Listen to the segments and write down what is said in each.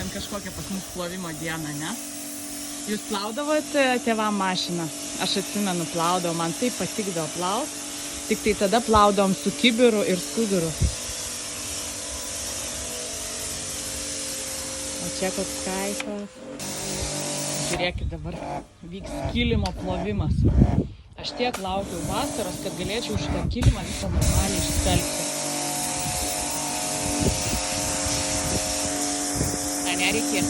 Šiandien kažkokia pas mus plovimo diena, ne? Jūs plaudavote tėvam mašiną? Aš atsimenu, plaudavau, man taip patikdavo plaut. Tik tai tada plaudavom su kibiru ir skuduru. O čia koks kaifas. Žiūrėkit, dabar vyks kilimo plovimas. Aš tiek laukiau vasaros, kad galėčiau šitą kilimą visą normaliai išskalbti. A, nereikės.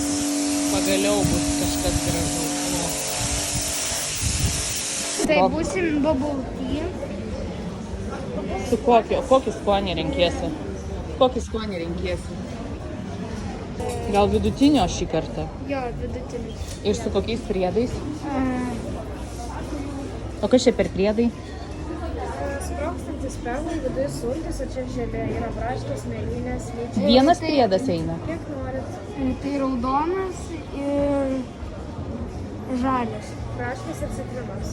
Pagaliau bus kažkas gražaus. Tai būsim bubble. Su kokį skonį renkiesi? Kokį skonį renkiesi? Gal vidutinio šį kartą? Jo, vidutinis. Ir su kokiais priedais? O kas čia per priedai? Sprokstantis perlai, viduje sultis, o čia želė yra braškės, mėlynės, lyčiai. Vienas priedas eina? Kiek norit? Tai raudonas ir žalias. Braškės ir citrinos.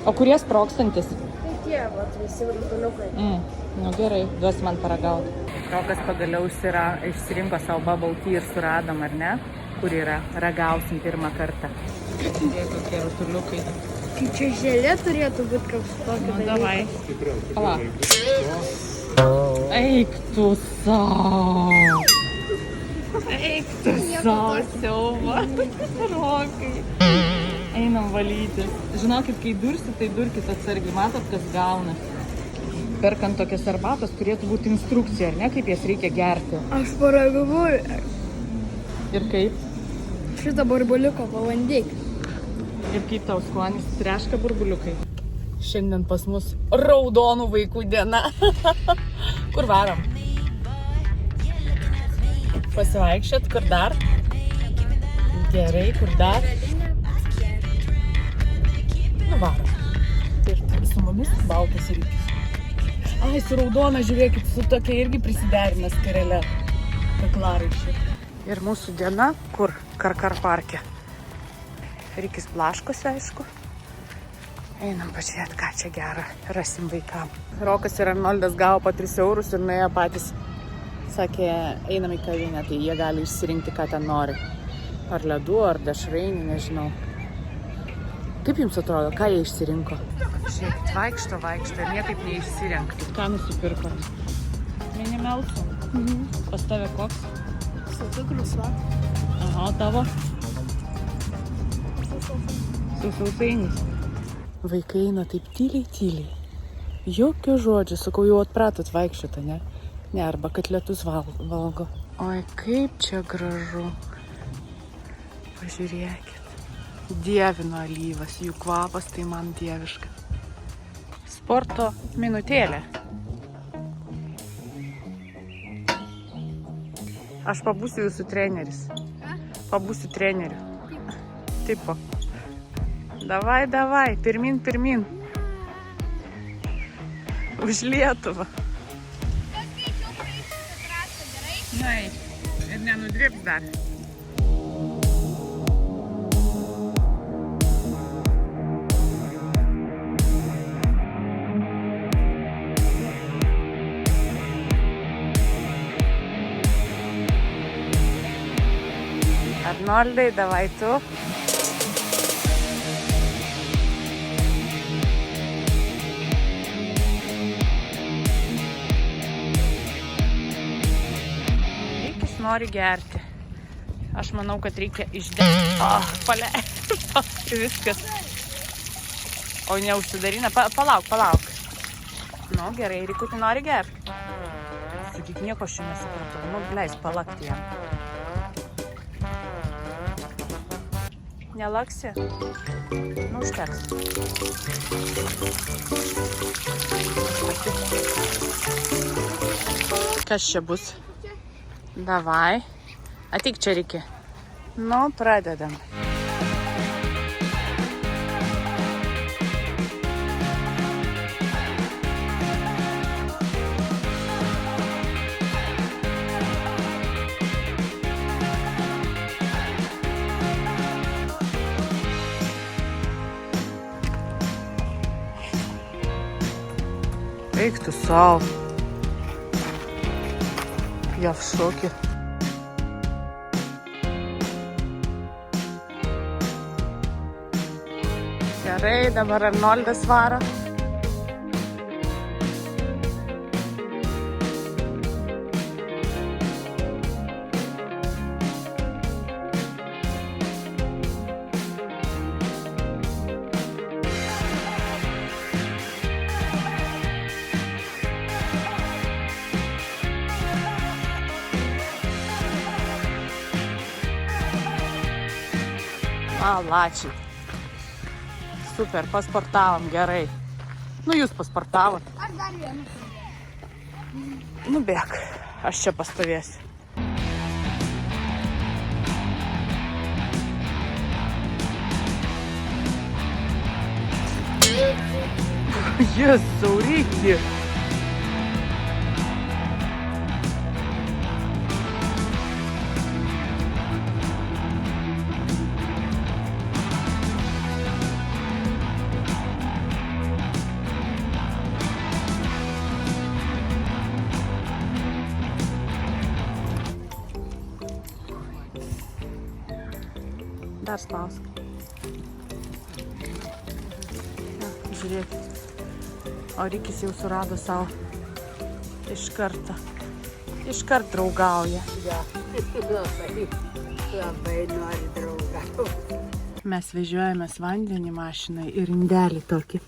O kurie sprokstantis? Tai tie, vat, visi raudonukai. Nu gerai, duos man paragauti. Rokas pagaliau išsirinko savo bubble tea ir suradom, ar ne? Kur yra? Ragausim pirmą kartą. Žiūrėk, kokie rutuliukai. Tai čia želė turėtų būti kažkokia dalyka. Nu, davai. Palauk. Eik tu savo. Eik tu savo, siauba. Rokai. Einam valytis. Žinokit, kai dursit, tai durkit atsargiai. Matot, kas gaunasi. Perkant tokias arbatas turėtų būti instrukcija, ar ne, kaip jas reikia gerti. Aš paragavau. Ir kaip? Šitą burbuliuką pabandyk. Ir kaip tau skonis? Treška burbuliukai. Šiandien pas mus raudonų vaikų diena. Kur varom? Pasivaikščiot, kur dar? Gerai, kur dar? Nu varom. Ir su mumis baltas rykis. Ai, su raudona, žiūrėkit, su tokia irgi prisiderinę skarelė. Kaklaraiščiai. Ir mūsų diena, kur? Karkar parke. Rykis blaškosi, aišku. Einam pažiūrėti, ką čia gerą rasim vaikam. Rokas ir Arnoldas gavo po 3 eurus ir nuėjo patys. Sakė, einam į kavinę, tai jie gali išsirinkti, ką ten nori. Ar ledų, ar dešrainį, nežinau. Kaip jums atrodo, ką jie išsirinko? Žiūrėkit, vaikšto ir niekaip neišsirenkti. Ką nusipirkot? Minimelsų. Pas tave koks? Su cukrus, va. Aha, o tavo? Su sausainis. Vaikai eina taip tyliai. Jokio žodžio, sakau, jau atpratot vaikščioti, ne? Ne, arba kad lietus valgo. Oi, kaip čia gražu. Pažiūrėkit. Dievino alyvas, jų kvapas tai man dieviška. Sporto minutėlė. Aš pabūsiu jūsų treneris. Pabūsiu treneriu. Tipo. Davai, pirmin. Už Lietuvą. Na, ir nenudribs dar. Arnoldai, davai tu. Rykis nori gerti. Aš manau, kad reikia išdėti. Paleisti. Viskas. O neužsidarina. Palauk. Nu, gerai, Rykutį nori gerti. Sakyk, nieko aš čia nesupratau. Nu, leis palakti jam. Nelaksi? Nu, užteks. Kas čia bus? Davai. Ateik čia, Ryki. Nu, pradedam. Eik tu savo. Я в шоке. Gerai, dabar Arnoldas varo. Malačiai. Super, pasportavom gerai. Nu, jūs pasportavot. Aš dar vieną. Nu, bėk. Aš čia pastovėsiu. Jėzau, reikia. Dar spausk. Na, žiūrėkit. O Rikis jau surado savo iš karto. Iškart draugauja. Ja, labai nori draugauti. Mes vežiojamės vandenį mašinai ir indelį tokį,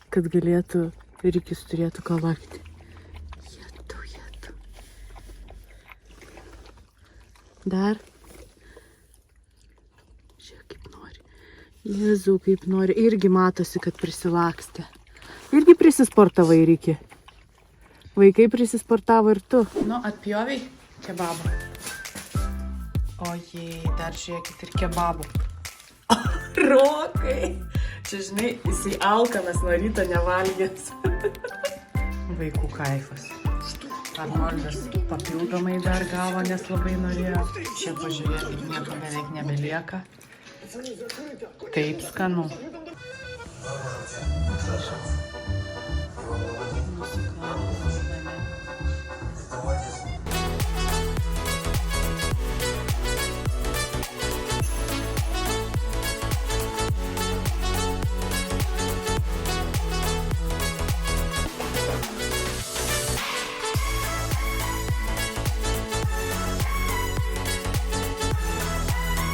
kad galėtų Rikis turėtų ką lakti. Jetu. Dar. Žiūrėk, kaip nori. Jėzau, kaip nori. Irgi matosi, kad prisilakstė. Irgi prisisportavai, Riki. Vaikai prisisportavo ir tu. Nu, atpjoviai kebabą. Ojei, dar žiūrėkit ir kebabų. Rokai. Čia, žinai, jisai alkanas nuo ryto nevalgęs. Vaikų kaifas. Arnoldas papildomai dar gavo, nes labai norėjo. Čia pažiūrėkit, nieko beveik nebelieka. Taip skanu. Mūsų karas.